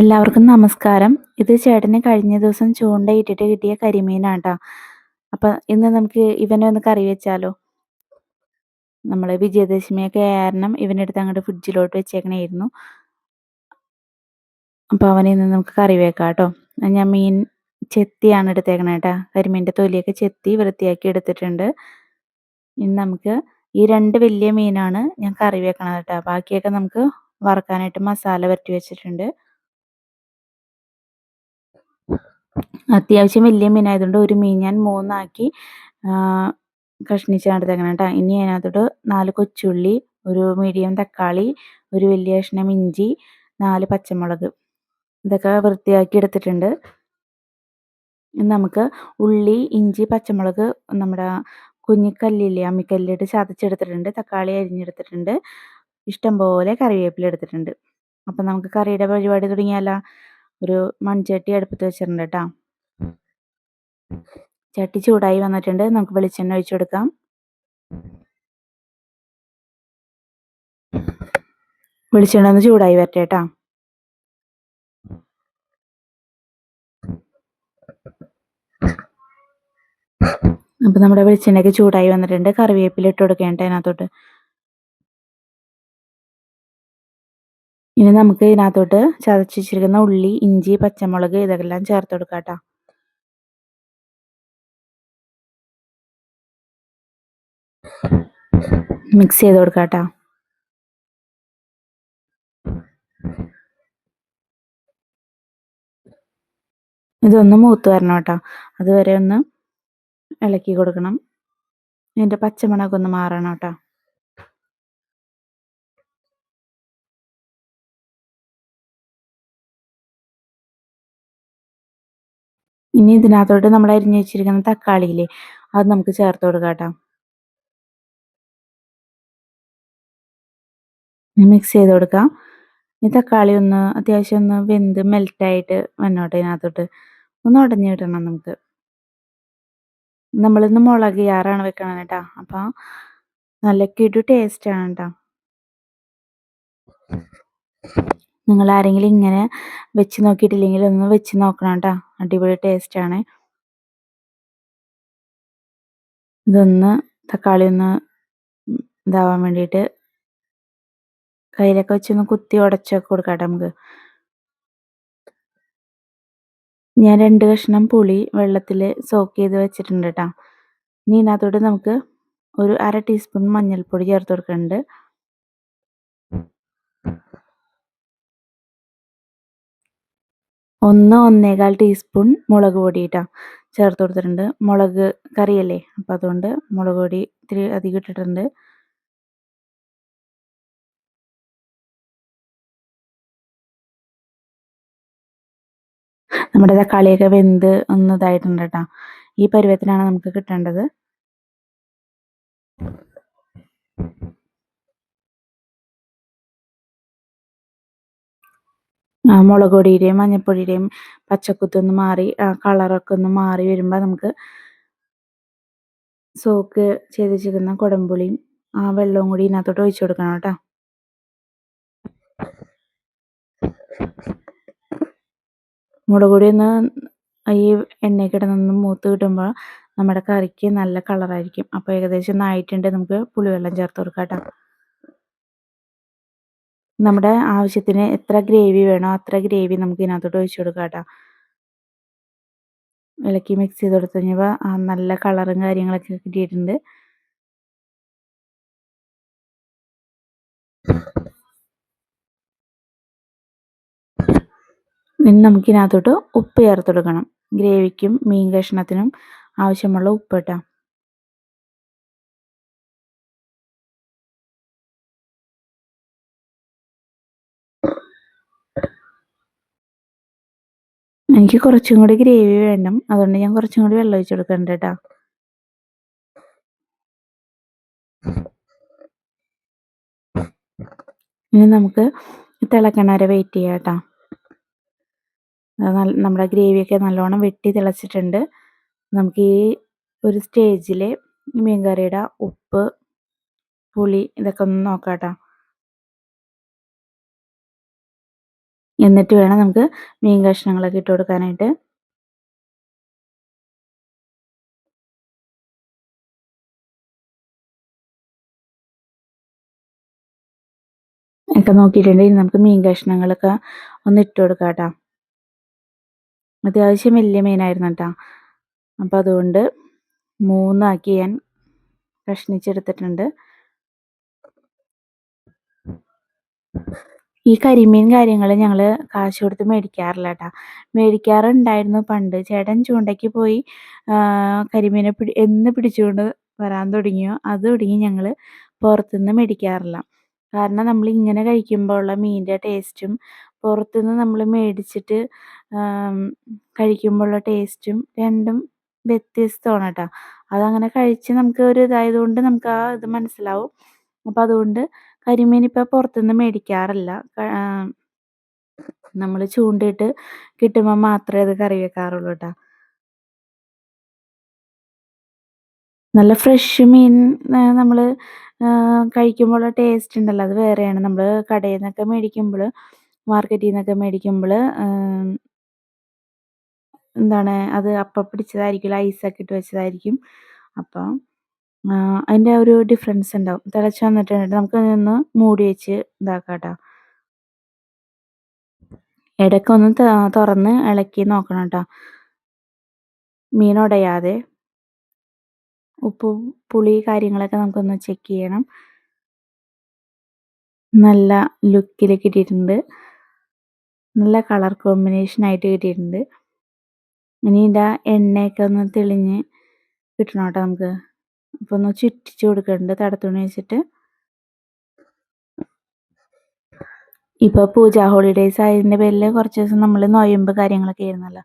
എല്ലാവർക്കും നമസ്കാരം. ഇത് ചേട്ടന് കഴിഞ്ഞ ദിവസം ചൂണ്ടയിട്ടിട്ട് കിട്ടിയ കരിമീനാട്ടാ. അപ്പൊ ഇന്ന് നമുക്ക് ഇവനെ ഒന്ന് കറി വെച്ചാലോ? നമ്മള് വിജയദശമിയൊക്കെ ആയ കാരണം ഇവനെടുത്ത് അങ്ങോട്ട് ഫ്രിഡ്ജിലോട്ട് വെച്ചേക്കണായിരുന്നു. അപ്പൊ അവനെ ഇന്ന് നമുക്ക് കറി വെക്കാട്ടോ. ഞാൻ മീൻ ചെത്തിയാണ് എടുത്തേക്കണേ കേട്ടാ. കരിമീൻ്റെ തൊലിയൊക്കെ ചെത്തി വൃത്തിയാക്കി എടുത്തിട്ടുണ്ട്. ഇനി നമുക്ക് ഈ 2 വലിയ മീനാണ് ഞാൻ കറി വെക്കണത് കേട്ടാ. ബാക്കിയൊക്കെ നമുക്ക് വറക്കാനായിട്ട് മസാല പുരട്ടി വെച്ചിട്ടുണ്ട്. അത്യാവശ്യം വലിയ മീനായതുകൊണ്ട് ഒരു മീൻ ഞാൻ 3 ആക്കി കഷ്ണിച്ചാണ് എടുത്തേക്കണേ കേട്ടോ. ഇനി അതിനകത്തോട്ട് 4 കൊച്ചുള്ളി, ഒരു മീഡിയം തക്കാളി, ഒരു വലിയ കഷ്ണം ഇഞ്ചി, 4 പച്ചമുളക് ഇതൊക്കെ വൃത്തിയാക്കി എടുത്തിട്ടുണ്ട്. ഇനി നമുക്ക് ഉള്ളി, ഇഞ്ചി, പച്ചമുളക് നമ്മുടെ കുഞ്ഞിക്കല്ലില്ലേ അമ്മിക്കല്ലിലിട്ട് ചതച്ചെടുത്തിട്ടുണ്ട്. തക്കാളി അരിഞ്ഞെടുത്തിട്ടുണ്ട്. ഇഷ്ടം പോലെ കറിവേപ്പില എടുത്തിട്ടുണ്ട്. അപ്പം നമുക്ക് കറിയുടെ പരിപാടി തുടങ്ങിയാലോ? ഒരു മൺചട്ടി അടുപ്പത്ത് വെച്ചിട്ടുണ്ട് കേട്ടോ. ചട്ടി ചൂടായി വന്നിട്ടുണ്ട്. നമുക്ക് വെളിച്ചെണ്ണ ഒഴിച്ചു കൊടുക്കാം. വെളിച്ചെണ്ണ ഒന്ന് ചൂടായി വരട്ടെ കേട്ടോ. അപ്പം നമ്മുടെ വെളിച്ചെണ്ണയൊക്കെ ചൂടായി വന്നിട്ടുണ്ട്. കറിവേപ്പില ഇട്ട് കൊടുക്കേണ്ട അതിനകത്തോട്ട്. ഇനി നമുക്ക് ഇതിനകത്തോട്ട് ചതച്ച് വെച്ചിരിക്കുന്ന ഉള്ളി, ഇഞ്ചി, പച്ചമുളക് ഇതെല്ലാം ചേർത്ത് കൊടുക്കാം കേട്ടോ. മിക്സ് ചെയ്ത് കൊടുക്കാം കേട്ടോ. ഇതൊന്ന് മൂത്ത് വരണം കേട്ടോ. അതുവരെ ഒന്ന് ഇളക്കി കൊടുക്കണം. ഇതിൻ്റെ പച്ചമണമൊക്കെ ഒന്ന് മാറണം കേട്ടോ. ഇനി ഇതിനകത്തോട്ട് നമ്മൾ അരിഞ്ഞു വെച്ചിരിക്കുന്ന തക്കാളിയില്ലേ അത് നമുക്ക് ചേർത്ത് കൊടുക്കാം കേട്ടോ. മിക്സ് ചെയ്ത് കൊടുക്കാം. ഈ തക്കാളി ഒന്ന് അത്യാവശ്യം ഒന്ന് വെന്ത് മെൽറ്റായിട്ട് വന്നോട്ടെ ഇതിനകത്തോട്ട്. ഒന്ന് ഉടഞ്ഞ് കിട്ടണം നമുക്ക്. നമ്മളിന്ന് മുളക് യാറാണ് വെക്കണത് കേട്ടോ. അപ്പം നല്ല കിടു ടേസ്റ്റാണ് കേട്ടോ. നിങ്ങൾ ആരെങ്കിലും ഇങ്ങനെ വെച്ച് നോക്കിയിട്ടില്ലെങ്കിൽ ഒന്ന് വെച്ച് നോക്കണം കേട്ടോ. അടിപൊളി ടേസ്റ്റാണ്. ഇതൊന്ന് തക്കാളി ഒന്ന് ഇതാവാൻ വേണ്ടിയിട്ട് കയ്യിലൊക്കെ വെച്ചൊന്ന് കുത്തി ഉടച്ചൊക്കെ കൊടുക്കാം കേട്ടോ നമുക്ക്. ഞാൻ 2 കഷ്ണം പുളി വെള്ളത്തിൽ സോക്ക് ചെയ്ത് വെച്ചിട്ടുണ്ട് കേട്ടോ. ഇനി ഇതിനകത്തോട്ട് നമുക്ക് ഒരു 1/2 ടീസ്പൂൺ മഞ്ഞൾപ്പൊടി ചേർത്ത് കൊടുക്കുന്നുണ്ട്. 1-1.25 ടീസ്പൂൺ മുളക് പൊടി കേട്ടോ ചേർത്ത് കൊടുത്തിട്ടുണ്ട്. മുളക് കറിയല്ലേ അപ്പോൾ അതുകൊണ്ട് മുളക് പൊടി ഇത്തിരി അധികം ഇട്ടിട്ടുണ്ട്. നമ്മുടെ തക്കാളിയൊക്കെ വെന്ത് ഒന്ന് ഇതായിട്ടുണ്ട് കേട്ടോ. ഈ പരുവത്തിനാണ് നമുക്ക് കിട്ടേണ്ടത്. മുളക് പൊടിയുടെയും മഞ്ഞൾപ്പൊടിയുടെയും പച്ചക്കുത്തൊന്ന് മാറി കളറൊക്കെ ഒന്ന് മാറി വരുമ്പോൾ നമുക്ക് സോക്ക് ചെയ്ത് വെച്ചിരിക്കുന്ന കുടംപുളിയും ആ വെള്ളവും കൂടി ഇതിനകത്തോട്ട് ഒഴിച്ചു കൊടുക്കണം കേട്ടോ. മുളക് പൊടി ഒന്ന് ഈ എണ്ണയിൽ കിടന്നൊന്ന് മൂത്ത് കിട്ടുമ്പോൾ നമ്മുടെ കറിക്ക് നല്ല കളറായിരിക്കും. അപ്പോൾ ഏകദേശം ഒന്ന് ആയിട്ടുണ്ട്. നമുക്ക് പുളിവെള്ളം ചേർത്ത് കൊടുക്കാം കേട്ടോ. നമ്മുടെ ആവശ്യത്തിന് എത്ര ഗ്രേവി വേണോ അത്ര ഗ്രേവി നമുക്ക് ഇതിനകത്തോട്ട് ഒഴിച്ചു കൊടുക്കാം കേട്ടോ. ഇളക്കി മിക്സ് ചെയ്ത് കൊടുത്തു കഴിഞ്ഞപ്പോൾ നല്ല കളറും കാര്യങ്ങളൊക്കെ കിട്ടിയിട്ടുണ്ട്. ഇനി നമുക്കിതിനകത്തോട്ട് ഉപ്പ് ചേർത്ത് കൊടുക്കണം. ഗ്രേവിക്കും മീൻ കഷ്ണത്തിനും ആവശ്യമുള്ള ഉപ്പ് കേട്ടോ. എനിക്ക് കുറച്ചും കൂടി ഗ്രേവി വേണം. അതുകൊണ്ട് ഞാൻ കുറച്ചും കൂടി വെള്ളം ഒഴിച്ച് കൊടുക്കുന്നുണ്ട് കേട്ടോ. ഇനി നമുക്ക് തിളക്കണ വരെ വെയിറ്റ് ചെയ്യാം കേട്ടോ. നമ്മുടെ ഗ്രേവിയൊക്കെ നല്ലോണം വെട്ടി തിളച്ചിട്ടുണ്ട്. നമുക്ക് ഈ ഒരു സ്റ്റേജിൽ മീൻ കറിയുടെ ഉപ്പ്, പുളി ഇതൊക്കെ ഒന്ന് നോക്കാം കേട്ടോ. എന്നിട്ട് വേണം നമുക്ക് മീൻ കഷ്ണങ്ങളൊക്കെ ഇട്ട് കൊടുക്കാനായിട്ട്. ഒക്കെ നോക്കിയിട്ടുണ്ടെങ്കിൽ നമുക്ക് മീൻ കഷ്ണങ്ങളൊക്കെ ഒന്ന് ഇട്ട് കൊടുക്കാം കേട്ടോ. അത്യാവശ്യം വലിയ മീനായിരുന്നു കേട്ടോ. അപ്പോൾ അതുകൊണ്ട് 3 ആക്കി ഞാൻ കഷ്ണിച്ചെടുത്തിട്ടുണ്ട്. ഈ കരിമീൻ കാര്യങ്ങൾ ഞങ്ങൾ കാശ് കൊടുത്ത് മേടിക്കാറില്ല കേട്ടോ. മേടിക്കാറുണ്ടായിരുന്നു പണ്ട്. ചേട്ടൻ ചൂണ്ടയ്ക്ക് പോയി കരിമീനെ എന്ന് പിടിച്ചുകൊണ്ട് വരാൻ തുടങ്ങിയോ അത് തുടങ്ങി ഞങ്ങൾ പുറത്തുനിന്ന് മേടിക്കാറില്ല. കാരണം നമ്മൾ ഇങ്ങനെ കഴിക്കുമ്പോൾ ഉള്ള മീനിൻ്റെ ടേസ്റ്റും പുറത്തുനിന്ന് നമ്മൾ മേടിച്ചിട്ട് കഴിക്കുമ്പോൾ ഉള്ള ടേസ്റ്റും രണ്ടും വ്യത്യസ്തമാണ് കേട്ടോ. അതങ്ങനെ കഴിച്ച് നമുക്ക് ഒരു ഇതായതുകൊണ്ട് നമുക്ക് ആ ഇത് മനസ്സിലാവും. അപ്പോൾ അതുകൊണ്ട് കരിമീൻ ഇപ്പോൾ പുറത്തുനിന്ന് മേടിക്കാറില്ല. നമ്മൾ ചൂണ്ടയിട്ട് കിട്ടുമ്പോൾ മാത്രമേ അത് കറി വെക്കാറുള്ളൂ കേട്ടോ. നല്ല ഫ്രഷ് മീൻ നമ്മൾ കഴിക്കുമ്പോൾ ടേസ്റ്റ് ഉണ്ടല്ലോ അത് വേറെയാണ്. നമ്മൾ കടയിൽ നിന്നൊക്കെ മേടിക്കുമ്പോൾ മാർക്കറ്റിൽ നിന്നൊക്കെ മേടിക്കുമ്പോൾ എന്താണ് അത് അപ്പം പിടിച്ചതായിരിക്കില്ല, ഐസൊക്കെ ഇട്ട് വെച്ചതായിരിക്കും. അപ്പം അതിൻ്റെ ഒരു ഡിഫറൻസ് ഉണ്ടാവും. തിളച്ച് വന്നിട്ടുണ്ടെങ്കിൽ നമുക്കതൊന്ന് മൂടി വെച്ച് ഇതാക്കാം കേട്ടോ. ഇടയ്ക്കൊന്ന് തുറന്ന് ഇളക്കി നോക്കണം കേട്ടോ, മീൻ ഉടയാതെ. ഉപ്പ് പുളി കാര്യങ്ങളൊക്കെ നമുക്കൊന്ന് ചെക്ക് ചെയ്യണം. നല്ല ലുക്കിൽ കിട്ടിയിട്ടുണ്ട്. നല്ല കളർ കോമ്പിനേഷനായിട്ട് കിട്ടിയിട്ടുണ്ട്. ഇനി ഇതിൻ്റെ എണ്ണയൊക്കെ ഒന്ന് തെളിഞ്ഞ് കിട്ടണം കേട്ടോ നമുക്ക്. അപ്പോൾ ഒന്ന് ചുറ്റിച്ച് കൊടുക്കുന്നുണ്ട് തടത്തുണി വെച്ചിട്ട്. ഇപ്പോൾ പൂജ ഹോളിഡേയ്സ് ആയതിൻ്റെ പേരിൽ കുറച്ച് ദിവസം നമ്മൾ നൊയമ്പ് കാര്യങ്ങളൊക്കെ ആയിരുന്നല്ലോ.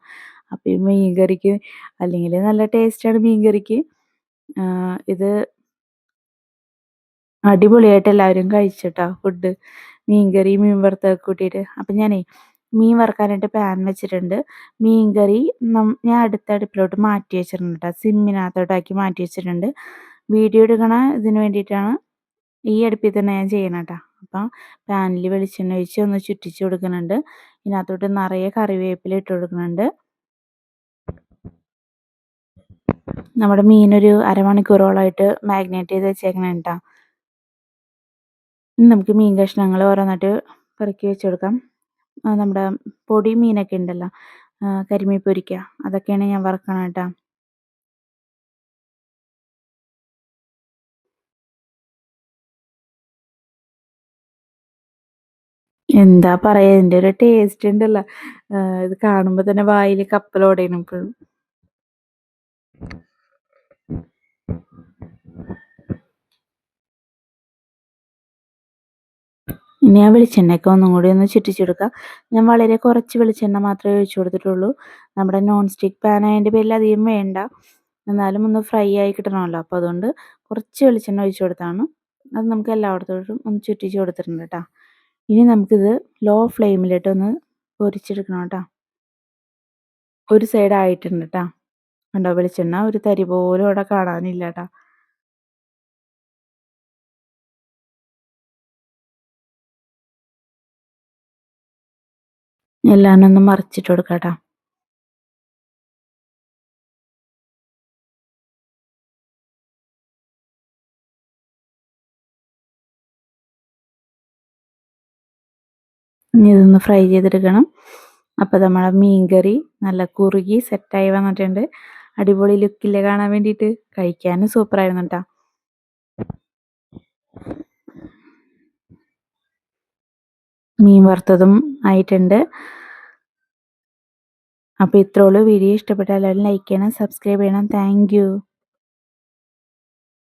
അപ്പോൾ ഈ മീൻ കറിക്ക് അല്ലെങ്കിൽ നല്ല ടേസ്റ്റാണ് മീൻ കറിക്ക്. ഇത് അടിപൊളിയായിട്ട് എല്ലാവരും കഴിച്ചിട്ടോ ഫുഡ്. മീൻ കറി മീൻ വറുത്തൊക്കെ കൂട്ടിയിട്ട്. അപ്പം ഞാനേ മീൻ വറുക്കാനായിട്ട് പാൻ വെച്ചിട്ടുണ്ട്. മീൻ കറി ഞാൻ അടുത്ത അടുപ്പിലോട്ട് മാറ്റി വെച്ചിട്ടുണ്ട് കേട്ടോ. സിമ്മിനകത്തോട്ടാക്കി മാറ്റി വെച്ചിട്ടുണ്ട്. വീഡിയോ എടുക്കണ ഇതിന് വേണ്ടിയിട്ടാണ് ഈ അടുപ്പിൽ തന്നെ ഞാൻ ചെയ്യണം കേട്ടോ. അപ്പം പാനിൽ വെളിച്ചെണ്ണ ഒഴിച്ച് ഒന്ന് ചുറ്റിച്ച് കൊടുക്കുന്നുണ്ട്. ഇതിനകത്തോട്ട് നിറയെ കറിവേപ്പില ഇട്ട് കൊടുക്കുന്നുണ്ട്. നമ്മുടെ മീനൊരു അരമണിക്കൂറോളമായിട്ട് മാഗ്നേറ്റ് ചെയ്ത് വെച്ചേക്കണം കേട്ടോ. ഇനി നമുക്ക് മീൻ കഷ്ണങ്ങൾ ഓരോന്നായിട്ട് പെറുക്കി വെച്ച് കൊടുക്കാം. നമ്മുടെ പൊടി മീനൊക്കെ ഉണ്ടല്ലോ, കരിമീൻ പൊരിക്ക, അതൊക്കെയാണ് ഞാൻ വറുക്കണം കേട്ടോ. എന്താ പറയാ, ഇതിൻ്റെ ഒരു ടേസ്റ്റ് ഉണ്ടല്ലോ, ഇത് കാണുമ്പോൾ തന്നെ വായിൽ കപ്പലോടെയാണ് ഇപ്പോഴും. ഇനി ആ വെളിച്ചെണ്ണയൊക്കെ ഒന്നും കൂടി ഒന്ന് ചുറ്റിച്ചെടുക്കാം. ഞാൻ വളരെ കുറച്ച് വെളിച്ചെണ്ണ മാത്രമേ ഒഴിച്ചു കൊടുത്തിട്ടുള്ളൂ. നമ്മുടെ നോൺ സ്റ്റിക്ക് പാൻ ആയതിൻ്റെ പേരിൽ അധികം വേണ്ട, എന്നാലും ഒന്ന് ഫ്രൈ ആയി കിട്ടണമല്ലോ. അപ്പോൾ അതുകൊണ്ട് കുറച്ച് വെളിച്ചെണ്ണ ഒഴിച്ചു കൊടുത്താണ്. അത് നമുക്ക് എല്ലായിടത്തോട്ടും ഒന്ന് ചുറ്റിച്ച് കൊടുത്തിട്ടുണ്ട് കേട്ടോ. ഇനി നമുക്കിത് ലോ ഫ്ലെയിമിലിട്ട് ഒന്ന് പൊരിച്ചെടുക്കണം കേട്ടോ. ഒരു സൈഡ് ആയിട്ടുണ്ട് കേട്ടോ. കണ്ടോ, വെളിച്ചെണ്ണ ഒരു തരി പോലും അവിടെ കാണാനില്ല കേട്ടോ. എല്ലാം ഒന്ന് മറിച്ചിട്ട് കൊടുക്കാം കേട്ടോ. ഇനി ഇതൊന്ന് ഫ്രൈ ചെയ്തെടുക്കണം. അപ്പോൾ നമ്മളെ മീൻ കറി നല്ല കുറുകി സെറ്റായി വന്നിട്ടുണ്ട്. അടിപൊളി ലുക്കില്ലേ കാണാൻ വേണ്ടിയിട്ട്. കഴിക്കാനും സൂപ്പറായിരുന്നു കേട്ടോ. മീൻ വറുത്തതും ആയിട്ടുണ്ട്. അപ്പോൾ ഇത്രേ ഉള്ളൂ. വീഡിയോ ഇഷ്ടപ്പെട്ടാൽ എല്ലാവരും ലൈക്ക് ചെയ്യണം, സബ്സ്ക്രൈബ് ചെയ്യണം. Thank you.